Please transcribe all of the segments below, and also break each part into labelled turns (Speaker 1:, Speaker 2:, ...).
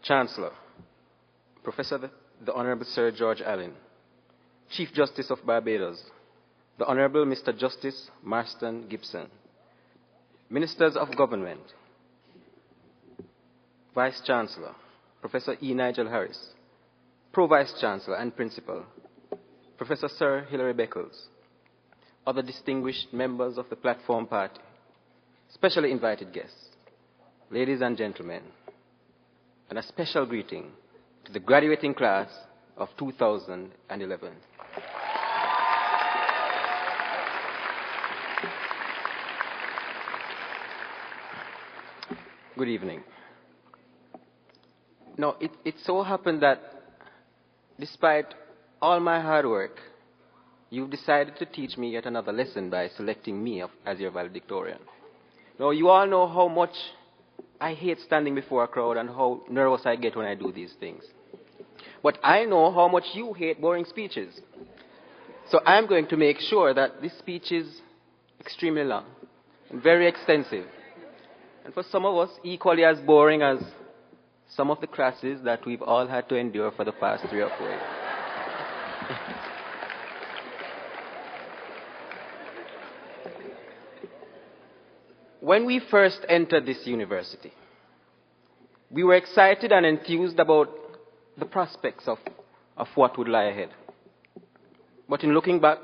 Speaker 1: Chancellor, Professor the Honorable Sir George Allen, Chief Justice of Barbados, the Honorable Mr. Justice Marston Gibson, Ministers of Government, Vice Chancellor, Professor E. Nigel Harris, Pro-Vice Chancellor and Principal, Professor Sir Hilary Beckles, other distinguished members of the Platform Party, specially invited guests, ladies and gentlemen, and a special greeting to the graduating class of 2011. Good evening. Now, it so happened that despite all my hard work, you've decided to teach me yet another lesson by selecting me as your valedictorian. Now, you all know how much I hate standing before a crowd and how nervous I get when I do these things. But I know how much you hate boring speeches. So I'm going to make sure that this speech is extremely long and very extensive. And for some of us, equally as boring as some of the classes that we've all had to endure for the past 3 or 4 years. When we first entered this university, we were excited and enthused about the prospects of what would lie ahead. But in looking back,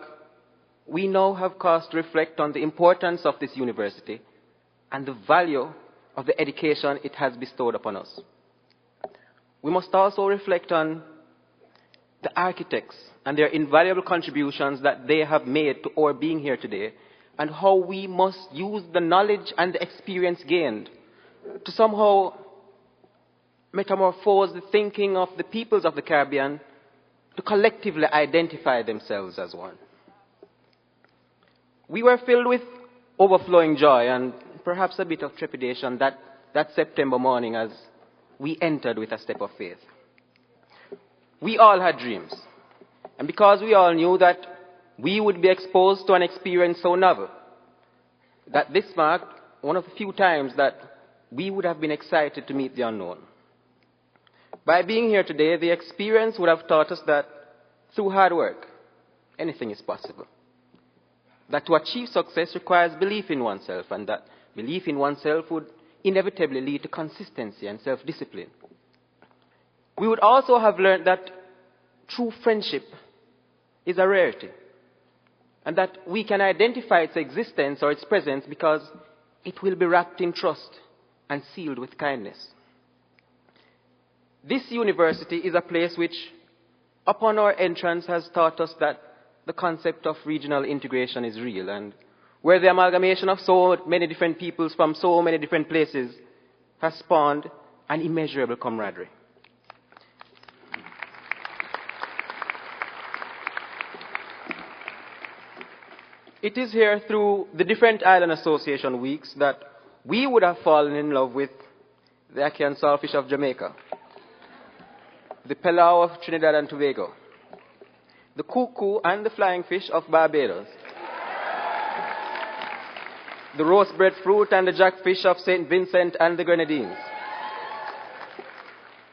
Speaker 1: we now have cause to reflect on the importance of this university and the value of the education it has bestowed upon us. We must also reflect on the architects and their invaluable contributions that they have made to our being here today, and how we must use the knowledge and the experience gained to somehow metamorphose the thinking of the peoples of the Caribbean to collectively identify themselves as one. We were filled with overflowing joy and perhaps a bit of trepidation that September morning as we entered with a step of faith. We all had dreams, and because we all knew that we would be exposed to an experience so novel, that this marked one of the few times that we would have been excited to meet the unknown. By being here today, the experience would have taught us that through hard work, anything is possible. That to achieve success requires belief in oneself, and that belief in oneself would inevitably lead to consistency and self-discipline. We would also have learned that true friendship is a rarity, and that we can identify its existence or its presence because it will be wrapped in trust and sealed with kindness. This university is a place which, upon our entrance, has taught us that the concept of regional integration is real, and where the amalgamation of so many different peoples from so many different places has spawned an immeasurable camaraderie. It is here through the different island association weeks that we would have fallen in love with the Ackee saltfish of Jamaica, the pilau of Trinidad and Tobago, the cuckoo and the flying fish of Barbados, the roast breadfruit and the jackfish of St. Vincent and the Grenadines,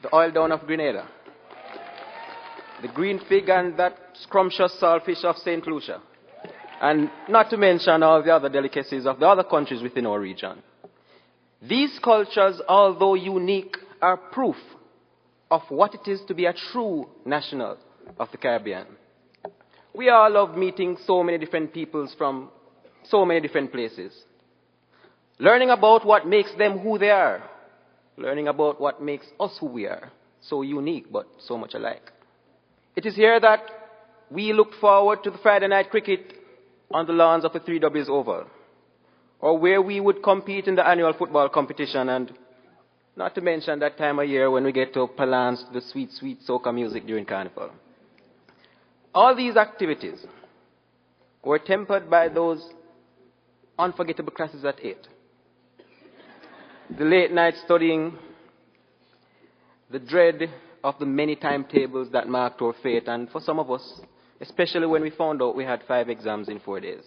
Speaker 1: the oil down of Grenada, the green fig and that scrumptious saltfish of St. Lucia, and not to mention all the other delicacies of the other countries within our region. These cultures, although unique, are proof of what it is to be a true national of the Caribbean. We all love meeting so many different peoples from so many different places, learning about what makes them who they are, learning about what makes us who we are, so unique but so much alike. It is here that we look forward to the Friday night cricket on the lawns of the 3Ws Oval, or where we would compete in the annual football competition, and not to mention that time of year when we get to palance the sweet, sweet soca music during Carnival. All these activities were tempered by those unforgettable classes at 8. The late night studying, the dread of the many timetables that marked our fate, and for some of us, especially when we found out we had 5 exams in 4 days.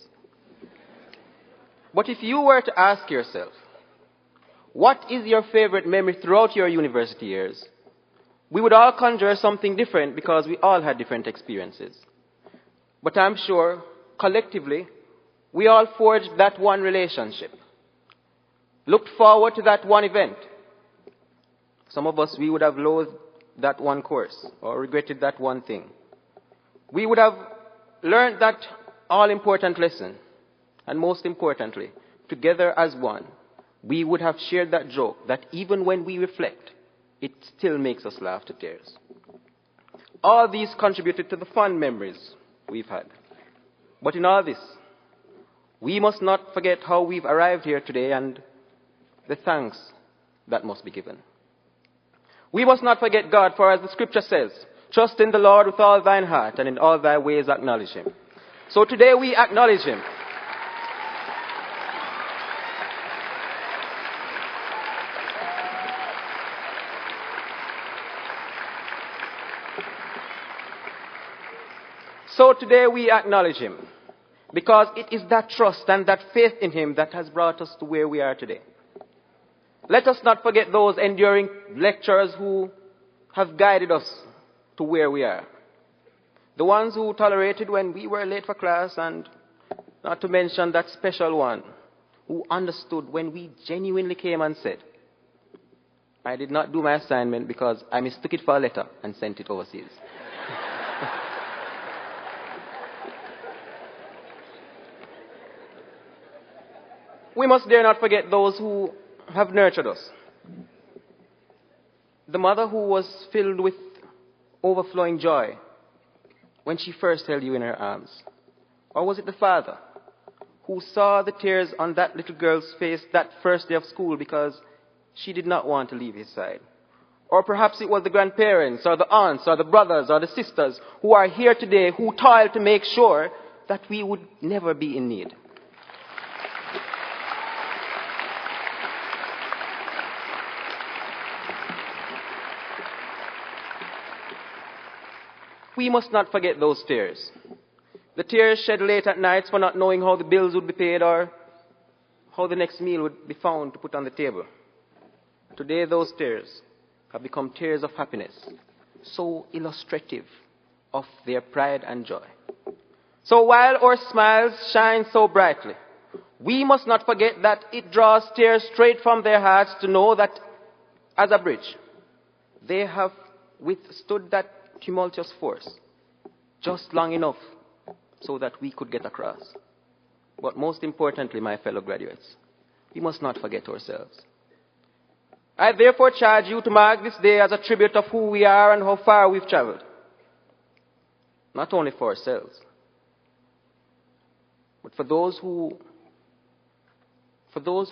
Speaker 1: But if you were to ask yourself, what is your favorite memory throughout your university years, We would all conjure something different because we all had different experiences. But I'm sure, collectively, we all forged that one relationship, looked forward to that one event. Some of us, we would have loathed that one course or regretted that one thing. We would have learned that all-important lesson. And most importantly, together as one, we would have shared that joke that even when we reflect, it still makes us laugh to tears. All these contributed to the fun memories we've had. But in all this, we must not forget how we've arrived here today and the thanks that must be given. We must not forget God, for as the scripture says, trust in the Lord with all thine heart, and in all thy ways acknowledge him. So today we acknowledge him. So today we acknowledge him, because it is that trust and that faith in him that has brought us to where we are today. Let us not forget those enduring lecturers who have guided us to where we are. The ones who tolerated when we were late for class, and not to mention that special one who understood when we genuinely came and said, I did not do my assignment because I mistook it for a letter and sent it overseas. We must dare not forget those who have nurtured us. The mother who was filled with overflowing joy when she first held you in her arms. Or was it the father who saw the tears on that little girl's face that first day of school because she did not want to leave his side? Or perhaps it was the grandparents or the aunts or the brothers or the sisters who are here today who toiled to make sure that we would never be in need. We must not forget those tears. The tears shed late at nights for not knowing how the bills would be paid or how the next meal would be found to put on the table. Today those tears have become tears of happiness, so illustrative of their pride and joy. So while our smiles shine so brightly, we must not forget that it draws tears straight from their hearts to know that as a bridge, they have withstood that tumultuous force just long enough so that we could get across. But most importantly, my fellow graduates, we must not forget ourselves. I therefore charge you to mark this day as a tribute of who we are and how far we've traveled. Not only for ourselves, but for those who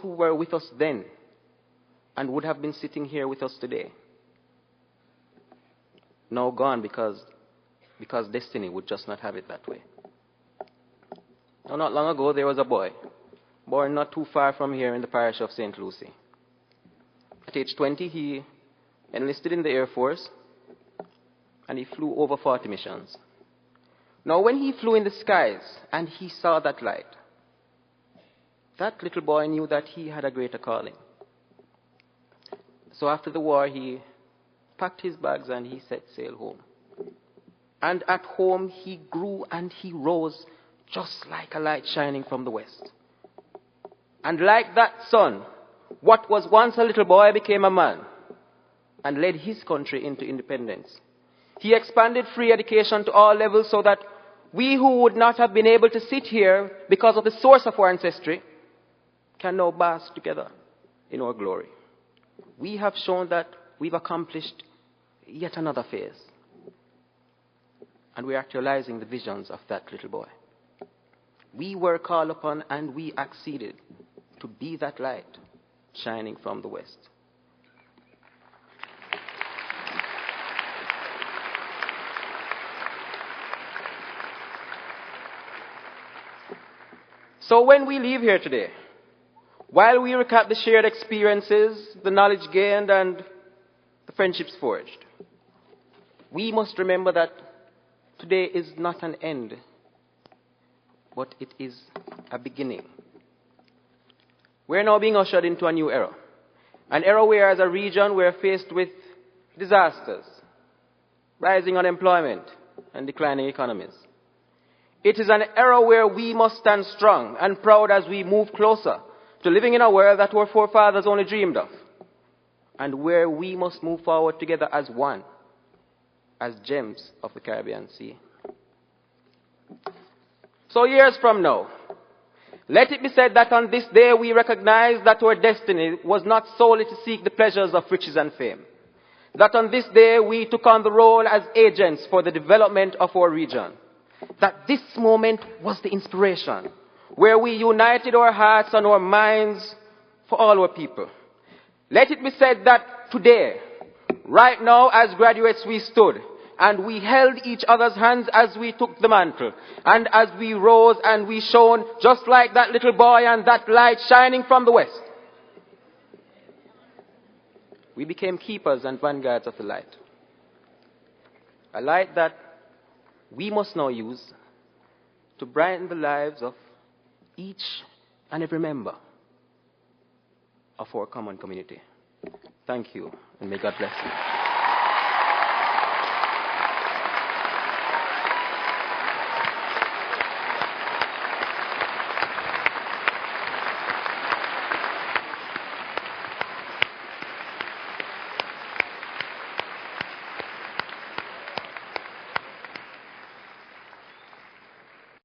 Speaker 1: were with us then and would have been sitting here with us today. Now gone because destiny would just not have it that way. Now, not long ago, there was a boy born not too far from here in the parish of St. Lucie. At age 20, he enlisted in the Air Force, and he flew over 40 missions. Now, when he flew in the skies and he saw that light, that little boy knew that he had a greater calling. So after the war, he packed his bags and he set sail home. And at home he grew and he rose just like a light shining from the west. And like that sun, what was once a little boy became a man and led his country into independence. He expanded free education to all levels so that we who would not have been able to sit here because of the source of our ancestry can now bask together in our glory. We have shown that we've accomplished yet another phase. And we're actualizing the visions of that little boy. We were called upon and we acceded to be that light shining from the west. So when we leave here today, while we recap the shared experiences, the knowledge gained, and the friendships forged, we must remember that today is not an end, but it is a beginning. We're now being ushered into a new era. An era where, as a region, we're faced with disasters, rising unemployment, and declining economies. It is an era where we must stand strong and proud as we move closer to living in a world that our forefathers only dreamed of, and where we must move forward together as one, as gems of the Caribbean Sea. So years from now, let it be said that on this day we recognize that our destiny was not solely to seek the pleasures of riches and fame. That on this day we took on the role as agents for the development of our region. That this moment was the inspiration, where we united our hearts and our minds for all our people. Let it be said that today, right now as graduates we stood, and we held each other's hands as we took the mantle, and as we rose and we shone just like that little boy and that light shining from the west. We became keepers and vanguards of the light. A light that we must now use to brighten the lives of each and every member of our common community. Thank you, and may God bless you.